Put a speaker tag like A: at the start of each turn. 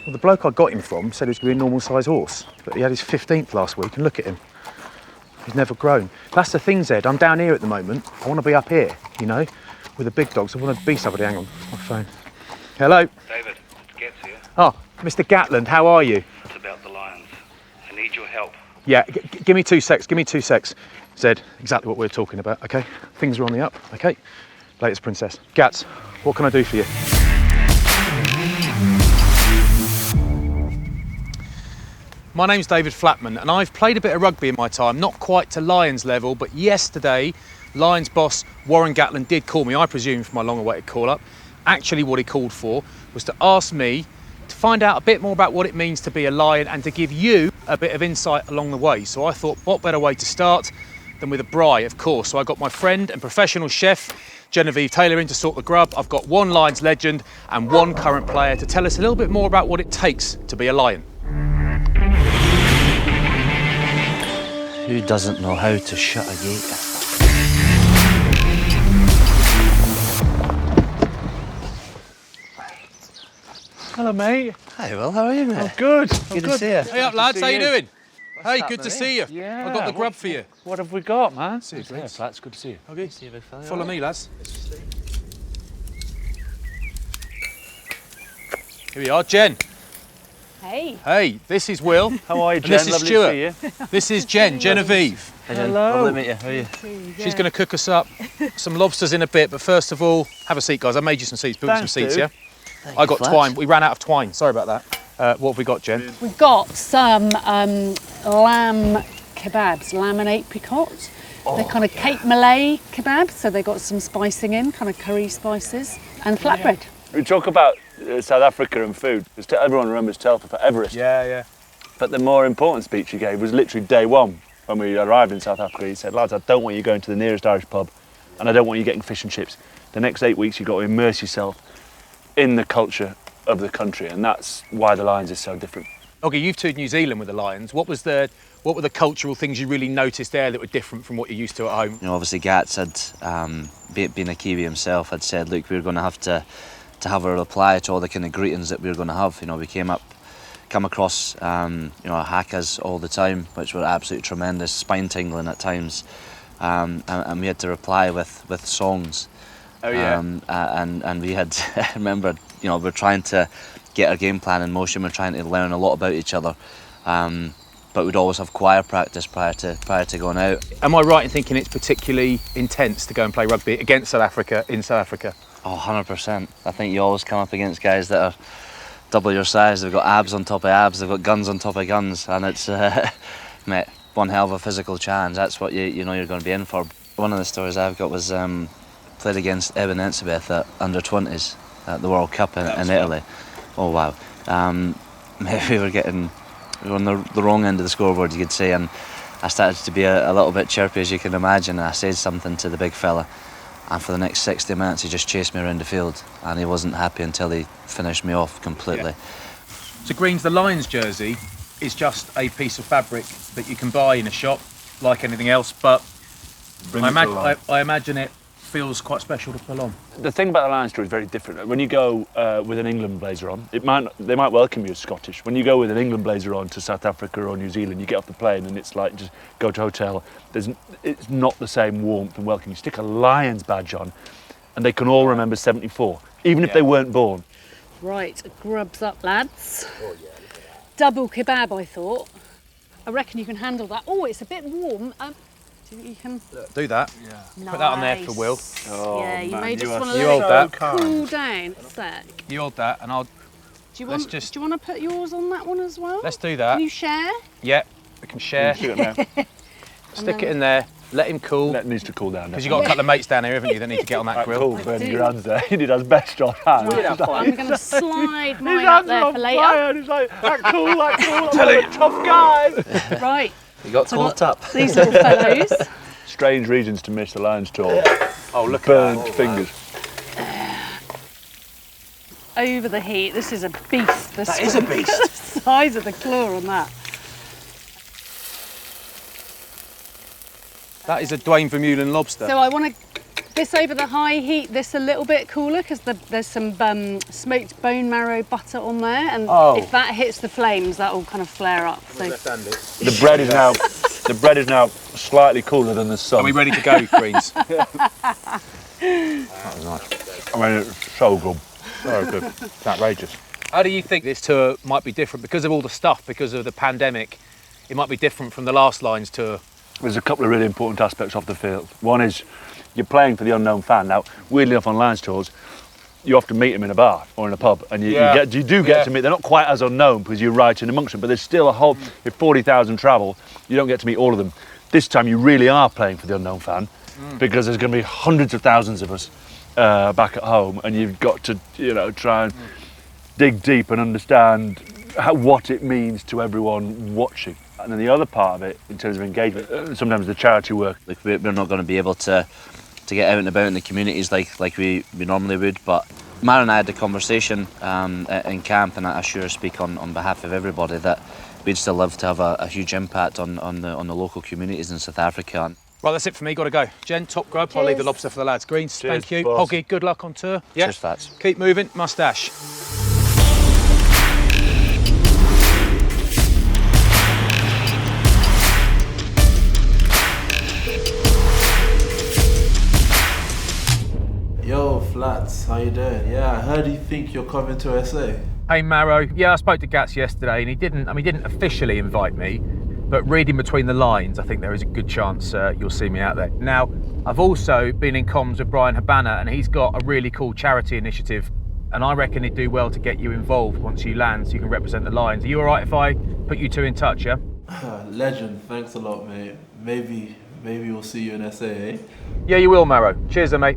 A: Well, the bloke I got him from said he was going to be a normal size horse, but he had his 15th last week, and look at him. He's never grown. That's the thing, Zed. I'm down here at the moment. I want to be up here, you know, with the big dogs. I want to be somebody. Hang on, my phone. Hello?
B: David, it's Getz here.
A: Oh, Mr. Gatland, how are you?
B: It's about the lions. I need your help.
A: Yeah, give me 2 secs, give me 2 secs. Zed, exactly what we're talking about, okay? Things are on the up, okay? Latest princess. Gats, what can I do for you? My name's David Flatman, and I've played a bit of rugby in my time, not quite to Lions level, but yesterday, Lions boss Warren Gatland did call me, I presume for my long-awaited call-up. Actually, what he called for was to ask me to find out a bit more about what it means to be a Lion and to give you a bit of insight along the way. So I thought, what better way to start than with a braai, of course. So I got my friend and professional chef, Genevieve Taylor, in to sort the grub. I've got one Lions legend and one current player to tell us a little bit more about what it takes to be a Lion.
C: Who doesn't know how to shut a gate?
A: Hello, mate.
C: Hi, Will, how are you, mate?
A: Oh, good.
C: Good to see you.
A: Hey up, lads, how you doing? Hey,
C: up,
A: good to
C: mate?
A: see you.
D: Yeah.
A: I've got the grub for you.
D: What have we got, man?
A: See you,
D: Yeah,
A: Prince.
D: that's good to see you.
A: Okay.
C: See you, big fella.
A: Follow me, lads. Here we are, Jen.
E: Hey.
A: Hey, this is Will.
D: How are you,
A: And
D: Jen?
A: this is
D: Lovely
A: Stuart.
D: to see you.
A: This is Jen, Genevieve.
C: Hi, Jen.
D: Hello.
C: Lovely to meet you. How are you?
A: She's going to cook us up some lobsters in a bit, but first of all, have a seat, guys. I made you some seats. Built you some
D: Thanks,
A: seats,
D: dude.
A: yeah? I got
C: Flats.
A: twine. We ran out of twine. Sorry about that. What have we got, Jen?
E: We've got some lamb kebabs, lamb and apricot. They're kind of Cape Malay kebabs, so they got some spicing in, kind of curry spices, and flatbread.
D: We talk about South Africa and food. Everyone remembers Telfer for Everest.
A: Yeah.
D: But the more important speech he gave was literally day one when we arrived in South Africa. He said, lads, I don't want you going to the nearest Irish pub and I don't want you getting fish and chips. The next 8 weeks you've got to immerse yourself in the culture of the country, and that's why the Lions is so different.
A: Okay, you've toured New Zealand with the Lions. What were the cultural things you really noticed there that were different from what you're used to at home?
C: You know, obviously Gats had, being a Kiwi himself, had said, look, we're going to have to have a reply to all the kind of greetings that we were going to have. You know, we come across, hakas all the time, which were absolutely tremendous, spine tingling at times, and we had to reply with songs.
A: Oh yeah.
C: And we had, I remember, you know, we're trying to get our game plan in motion. We're trying to learn a lot about each other, but we'd always have choir practice prior to going out.
A: Am I right in thinking it's particularly intense to go and play rugby against South Africa in South Africa?
C: Oh, 100%. I think you always come up against guys that are double your size. They've got abs on top of abs. They've got guns on top of guns, and it's mate, one hell of a physical challenge. That's what you know you're going to be in for. One of the stories I've got was played against Eben Etzebeth at under-20s at the World Cup in Italy. Oh wow. We were on the wrong end of the scoreboard, you could say, and I started to be a little bit chirpy, as you can imagine. I said something to the big fella, and for the next 60 minutes he just chased me around the field, and he wasn't happy until he finished me off completely.
A: Yeah. So Greens, the Lions jersey is just a piece of fabric that you can buy in a shop like anything else, but I imagine it feels quite special to pull on.
D: The thing about the Lions tour is very different. When you go with an England blazer on, they might welcome you as Scottish. When you go with an England blazer on to South Africa or New Zealand, you get off the plane and it's like just go to a hotel. It's not the same warmth and welcome. You stick a Lions badge on and they can all remember 74, even if they weren't born.
E: Right, grubs up, lads. Oh, yeah, double kebab, I thought. I reckon you can handle that. Oh, it's a bit warm. Do you think you can?
A: Do that. Yeah.
E: Nice.
A: Put that on there for Will.
D: Oh,
E: yeah, you
D: man,
E: may just want to
A: You
E: let
A: hold that.
E: it cool down a sec.
A: You hold that, and I'll.
E: Do you want to put yours on that one as well?
A: Let's do that.
E: Can you share?
A: Yeah, we can share.
D: Stick
A: Stick it in there. Let him cool.
D: That needs to cool down.
A: Because you've got a couple of mates down here, haven't you, that need to get on that
D: Right,
A: grill.
D: cool, burning your hands there. He did his best on hands.
E: I'm going to slide mine up there for later.
D: He's like, that cool. I'm a tough guy.
E: Right.
C: You got caught up.
E: These little fellows.
D: Strange reasons to miss the Lions tour.
A: Oh, look
D: Burned
A: at that.
D: fingers.
E: Over the heat. This is a beast.
A: That is a beast.
E: The size of the claw on that.
A: That is a Dwayne Vermeulen lobster.
E: So I want to This over the high heat, this a little bit cooler because there's some smoked bone marrow butter on there, and if that hits the flames, that will kind of flare up. So
D: The bread is now slightly cooler than the sun.
A: Are we ready to go, Greens?
D: That was nice. I mean, it's so good. So good. It's outrageous.
A: How do you think this tour might be different because of all the stuff, because of the pandemic? It might be different from the last Lions tour.
D: There's a couple of really important aspects off the field. One is you're playing for the unknown fan. Now, weirdly enough, on Lions tours, you often meet them in a bar or in a pub, and you do get to meet. They're not quite as unknown because you're right in amongst them, but there's still a whole. If 40,000 travel, you don't get to meet all of them. This time, you really are playing for the unknown fan because there's going to be hundreds of thousands of us back at home, and you've got to, try and dig deep and understand what it means to everyone watching. And then the other part of it, in terms of engagement, sometimes the charity work.
C: Like we're not going to be able to get out and about in the communities like we normally would, but Mara and I had a conversation in camp, and I sure speak on behalf of everybody that we'd still love to have a huge impact on the local communities in South Africa.
A: Right, that's it for me. Got to go. Jen, top grub. I'll leave the lobster for the lads. Greens,
D: Cheers,
A: thank you.
D: boss.
A: Hoggy, good luck on tour. Yeah.
C: Cheers, Fats.
A: Keep moving. Mustache.
F: Yo, Flats, how you doing? Yeah, I heard you think you're coming to SA.
A: Hey, Marrow. Yeah, I spoke to Gats yesterday, and he didn't officially invite me, but reading between the lines, I think there is a good chance you'll see me out there. Now, I've also been in comms with Brian Habana, and he's got a really cool charity initiative, and I reckon he'd do well to get you involved once you land so you can represent the Lions. Are you all right if I put you two in touch, yeah?
F: Legend, thanks a lot, mate. Maybe we'll see you in SA, eh?
A: Yeah, you will, Marrow. Cheers then, mate.